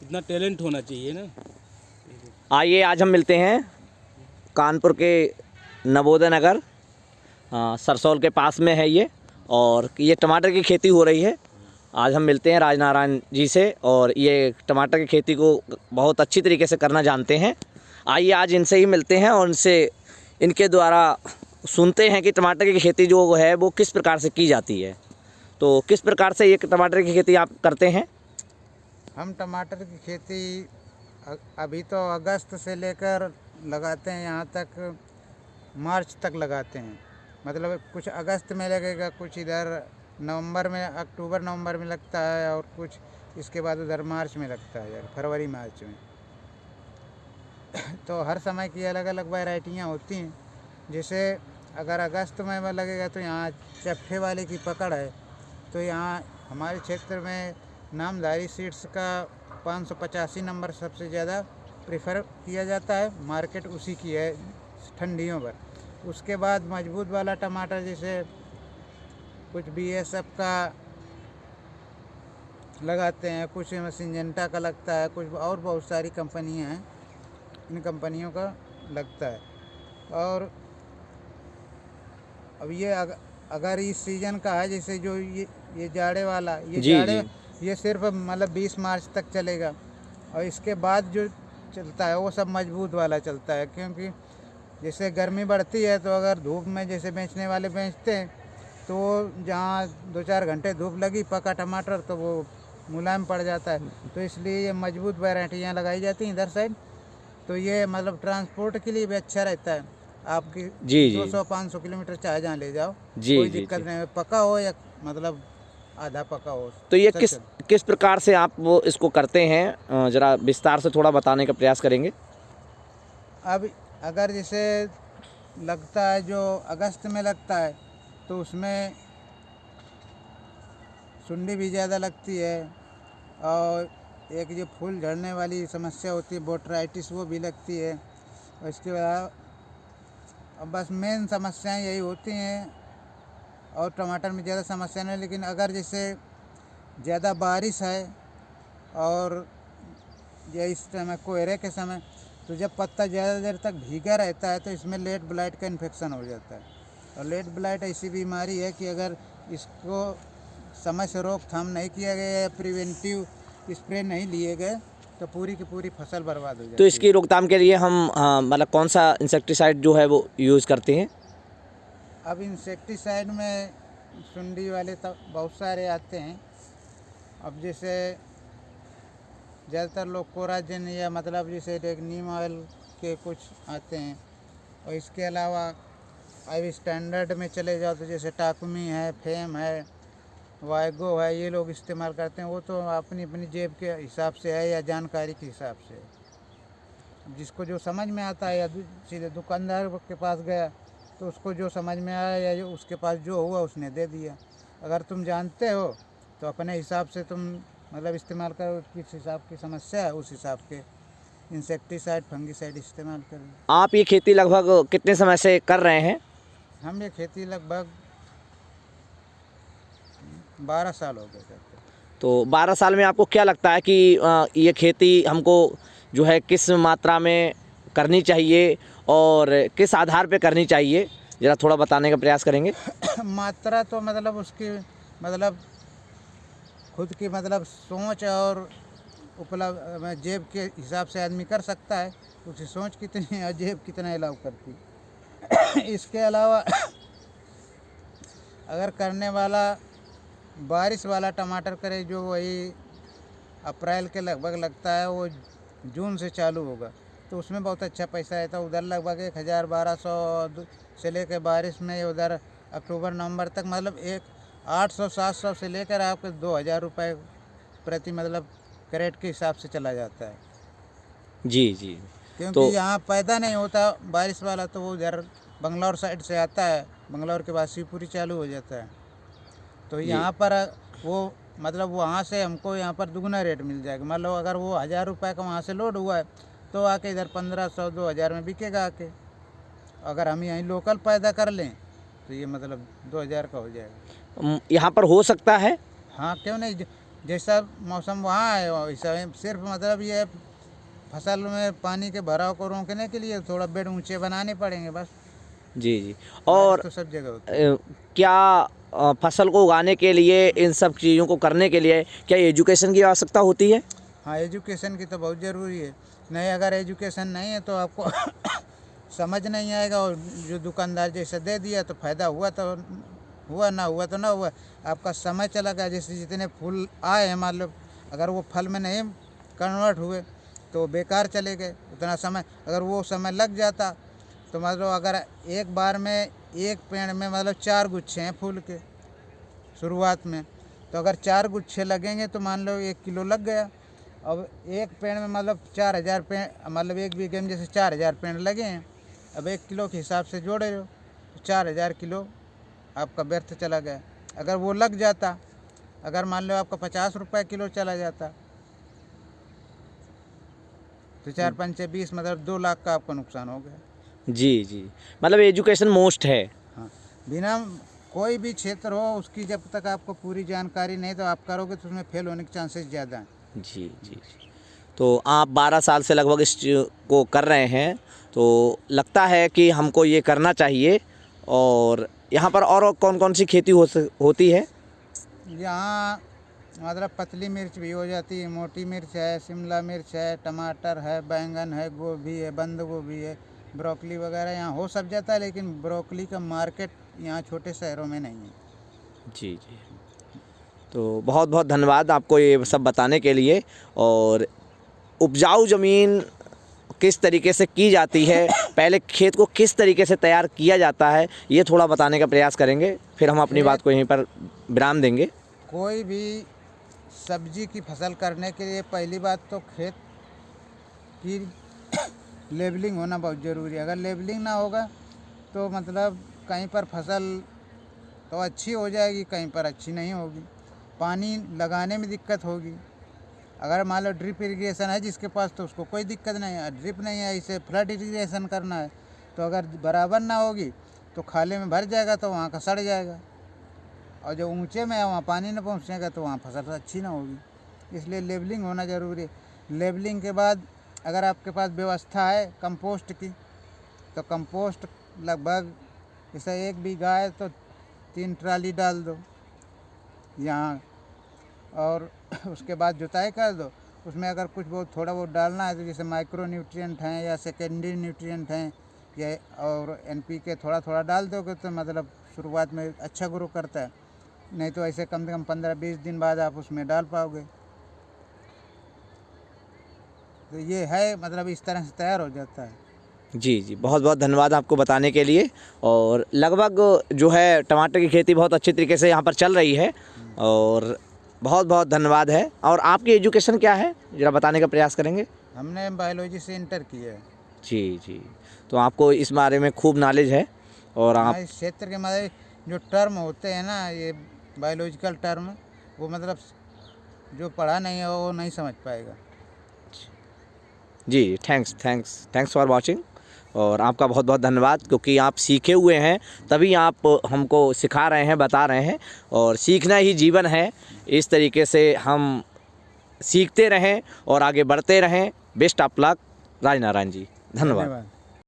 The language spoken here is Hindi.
इतना टैलेंट होना चाहिए ना। आइए आज हम मिलते हैं कानपुर के नवोदय नगर, सरसौल के पास में है ये, और ये टमाटर की खेती हो रही है। आज हम मिलते हैं राजनारायण जी से, और ये टमाटर की खेती को बहुत अच्छी तरीके से करना जानते हैं। आइए आज इनसे ही मिलते हैं और इनके द्वारा सुनते हैं कि टमाटर की खेती जो है वो किस प्रकार से की जाती है। तो किस प्रकार से ये टमाटर की खेती आप करते हैं? हम टमाटर की खेती अभी तो अगस्त से लेकर लगाते हैं, यहाँ तक मार्च तक लगाते हैं। मतलब कुछ अगस्त में लगेगा, कुछ इधर नवंबर में, अक्टूबर नवंबर में लगता है, और कुछ इसके बाद उधर मार्च में लगता है, यार फरवरी मार्च में। तो हर समय की अलग अलग वैरायटियाँ होती हैं। जैसे अगर अगस्त में लगेगा तो यहाँ चप्पे वाले की पकड़ है, तो यहाँ हमारे क्षेत्र में नामधारी सीड्स का 585 नंबर सबसे ज़्यादा प्रेफर किया जाता है। मार्केट उसी की है ठंडियों पर। उसके बाद मजबूत वाला टमाटर, जैसे कुछ BSF का लगाते हैं, कुछ सिंजेंटा का लगता है, कुछ और बहुत सारी कंपनियां हैं, इन कंपनियों का लगता है। और अब ये अगर इस सीज़न का है, जैसे जो ये जाड़े वाला, ये जाड़े ये सिर्फ मतलब 20 मार्च तक चलेगा, और इसके बाद जो चलता है वो सब मजबूत वाला चलता है। क्योंकि जैसे गर्मी बढ़ती है तो अगर धूप में जैसे बेचने वाले बेचते हैं, तो जहाँ 2-4 घंटे धूप लगी पका टमाटर तो वो मुलायम पड़ जाता है। तो इसलिए ये मजबूत वैरायटियाँ लगाई जाती हैं इधर साइड। तो ये मतलब ट्रांसपोर्ट के लिए भी अच्छा रहता है। आपकी 200-500 किलोमीटर चाहे जहाँ ले जाओ, कोई दिक्कत नहीं है, पका हो या मतलब आधा पका हो। तो ये किस प्रकार से आप वो इसको करते हैं, ज़रा विस्तार से थोड़ा बताने का प्रयास करेंगे। अब अगर जैसे लगता है जो अगस्त में लगता है, तो उसमें सुंडी भी ज़्यादा लगती है, और एक जो फूल झड़ने वाली समस्या होती है बोट्राइटिस, वो भी लगती है। और इसके बाद अब बस मेन समस्याएं यही होती हैं, और टमाटर में ज़्यादा समस्या नहीं। लेकिन अगर जैसे ज़्यादा बारिश है और ये इस समय कोहरे के समय, तो जब पत्ता ज़्यादा देर तक भीगा रहता है तो इसमें लेट ब्लाइट का इन्फेक्शन हो जाता है। और लेट ब्लाइट ऐसी बीमारी है कि अगर इसको समय से रोकथाम नहीं किया गया या प्रिवेंटिव स्प्रे नहीं लिए गए तो पूरी की पूरी फसल बर्बाद हो जाती है। तो इसकी रोकथाम के लिए हम मतलब कौन सा इंसेक्टिसाइड जो है वो यूज़ करते हैं? अब इंसेक्टिसाइड में सुंडी वाले तो बहुत सारे आते हैं। अब जैसे ज़्यादातर लोग कोराजिन या मतलब जैसे नीम ऑयल के कुछ आते हैं, और इसके अलावा अब स्टैंडर्ड में चले जाओ तो जैसे टाकुमी है, फेम है, वाइगो है, ये लोग इस्तेमाल करते हैं। वो तो अपनी अपनी जेब के हिसाब से है या जानकारी के हिसाब से है। जिसको जो समझ में आता है, या सीधे दुकानदार के पास गया तो उसको जो समझ में आया या जो उसके पास जो हुआ उसने दे दिया। अगर तुम जानते हो तो अपने हिसाब से तुम मतलब इस्तेमाल करो, किस हिसाब की समस्या है उस हिसाब के इंसेक्टिसाइड फंगिसाइड इस्तेमाल करें। आप ये खेती लगभग कितने समय से कर रहे हैं? हम ये खेती लगभग 12 साल हो गए करते। तो 12 साल में आपको क्या लगता है कि ये खेती हमको जो है किस मात्रा में करनी चाहिए और किस आधार पे करनी चाहिए, ज़रा थोड़ा बताने का प्रयास करेंगे। मात्रा तो मतलब उसकी मतलब खुद की मतलब सोच और उपलब्ध जेब के हिसाब से आदमी कर सकता है। उसकी सोच कितनी है और जेब कितना अलाउ करती। इसके अलावा अगर करने वाला बारिश वाला टमाटर करे, जो वही अप्रैल के लगभग लगता है, वो जून से चालू होगा, तो उसमें बहुत अच्छा पैसा रहता है। उधर लगभग 1000-1200 से लेकर बारिश में उधर अक्टूबर नवंबर तक मतलब 800-700 से लेकर आपके 2000 रुपये प्रति मतलब कैरेट के हिसाब से चला जाता है। जी जी। क्योंकि तो यहाँ पैदा नहीं होता बारिश वाला, तो वो उधर बंगलौर साइड से आता है, बंगलौर के बाद शिवपुरी चालू हो जाता है। तो यहाँ पर वो मतलब वहाँ से हमको यहाँ पर दुगना रेट मिल जाएगा। मान लो अगर वो 1000 रुपये का वहाँ से लोड हुआ है तो आके इधर 1500-2000 में बिकेगा आके। अगर हम यहीं लोकल पैदा कर लें तो ये मतलब 2000 का हो जाएगा। यहाँ पर हो सकता है? हाँ, क्यों नहीं। जैसा मौसम वहाँ है वैसा है। सिर्फ मतलब ये फसल में पानी के भराव को रोकने के लिए थोड़ा बेड ऊंचे बनाने पड़ेंगे बस। जी जी। बारिश और तो सब जगह होती है। क्या फसल को उगाने के लिए, इन सब चीज़ों को करने के लिए क्या एजुकेशन की आवश्यकता होती है? हाँ, एजुकेशन की तो बहुत ज़रूरी है। नहीं, अगर एजुकेशन नहीं है तो आपको समझ नहीं आएगा, और जो दुकानदार जैसे दे दिया तो फ़ायदा हुआ तो हुआ, ना हुआ तो ना हुआ। आपका समय चला गया। जैसे जितने फूल आए हैं मान लो, अगर वो फल में नहीं कन्वर्ट हुए तो बेकार चले गए उतना समय। अगर वो समय लग जाता तो मतलब अगर एक बार में एक पेड़ में मतलब 4 गुच्छे हैं फूल के शुरुआत में, तो अगर 4 गुच्छे लगेंगे तो मान लो 1 किलो लग गया। अब एक पेड़ में मतलब 4000 पेड़, मतलब 1 बीघे में जैसे 4000 पेड़ लगे हैं, अब 1 किलो के हिसाब से जोड़े हो तो 4000 किलो आपका व्यर्थ चला गया। अगर वो लग जाता, अगर मान लो आपका 50 रुपये किलो चला जाता तो 4 पंचे 20, मतलब 2 लाख का आपका नुकसान हो गया। जी जी, मतलब एजुकेशन मोस्ट है। हाँ, बिना कोई भी क्षेत्र हो उसकी जब तक आपको पूरी जानकारी नहीं तो आप करोगे तो उसमें फेल होने के चांसेस ज़्यादा हैं। जी जी जी। तो आप 12 साल से लगभग इस को कर रहे हैं, तो लगता है कि हमको ये करना चाहिए। और यहाँ पर और कौन कौन सी खेती होती है? यहाँ मतलब पतली मिर्च भी हो जाती है, मोटी मिर्च है, शिमला मिर्च है, टमाटर है, बैंगन है, गोभी है, बंद गोभी है, ब्रोकली वगैरह यहाँ हो सब जाता है। लेकिन ब्रोकली का मार्केट यहाँ छोटे शहरों में नहीं है। जी जी। तो बहुत बहुत धन्यवाद आपको ये सब बताने के लिए। और उपजाऊ ज़मीन किस तरीके से की जाती है, पहले खेत को किस तरीके से तैयार किया जाता है, ये थोड़ा बताने का प्रयास करेंगे, फिर हम अपनी बात को यहीं पर विराम देंगे। कोई भी सब्जी की फसल करने के लिए पहली बात तो खेत की लेबलिंग होना बहुत ज़रूरी है। अगर लेबलिंग ना होगा तो मतलब कहीं पर फसल तो अच्छी हो जाएगी, कहीं पर अच्छी नहीं होगी। पानी लगाने में दिक्कत होगी। अगर मान लो ड्रिप इरिगेशन है जिसके पास तो उसको कोई दिक्कत नहीं है। ड्रिप नहीं है, इसे फ्लड इरिगेशन करना है, तो अगर बराबर ना होगी तो खाले में भर जाएगा तो वहाँ का सड़ जाएगा, और जो ऊंचे में है वहाँ पानी न पहुँचेगा तो वहाँ फसल अच्छी ना होगी। इसलिए लेबलिंग होना ज़रूरी है। लेबलिंग के बाद अगर आपके पास व्यवस्था है कंपोस्ट की, तो कंपोस्ट लगभग जैसे 1 बीघा है तो 3 ट्राली डाल दो यहाँ, और उसके बाद जुताई कर दो। उसमें अगर कुछ बहुत थोड़ा बहुत डालना है तो जैसे माइक्रो न्यूट्रिएंट हैं या सेकेंडरी न्यूट्रिएंट हैं या और NPK थोड़ा थोड़ा डाल दोगे तो मतलब शुरुआत में अच्छा ग्रो करता है। नहीं तो ऐसे कम से कम 15-20 दिन बाद आप उसमें डाल पाओगे। तो ये है, मतलब इस तरह से तैयार हो जाता है। जी जी, बहुत बहुत धन्यवाद आपको बताने के लिए। और लगभग जो है टमाटर की खेती बहुत अच्छी तरीके से यहाँ पर चल रही है, और बहुत बहुत धन्यवाद है। और आपकी एजुकेशन क्या है, ज़रा बताने का प्रयास करेंगे? हमने बायोलॉजी से इंटर किया है। जी जी, तो आपको इस बारे में खूब नॉलेज है। और आप इस क्षेत्र के मतलब जो टर्म होते हैं ना, ये बायोलॉजिकल टर्म, वो मतलब जो पढ़ा नहीं है वो नहीं समझ पाएगा। जी, थैंक्स फॉर वाचिंग। और आपका बहुत बहुत धन्यवाद, क्योंकि आप सीखे हुए हैं तभी आप हमको सिखा रहे हैं, बता रहे हैं। और सीखना ही जीवन है, इस तरीके से हम सीखते रहें और आगे बढ़ते रहें। बेस्ट ऑफ लक, राजनारायण जी। धन्यवाद।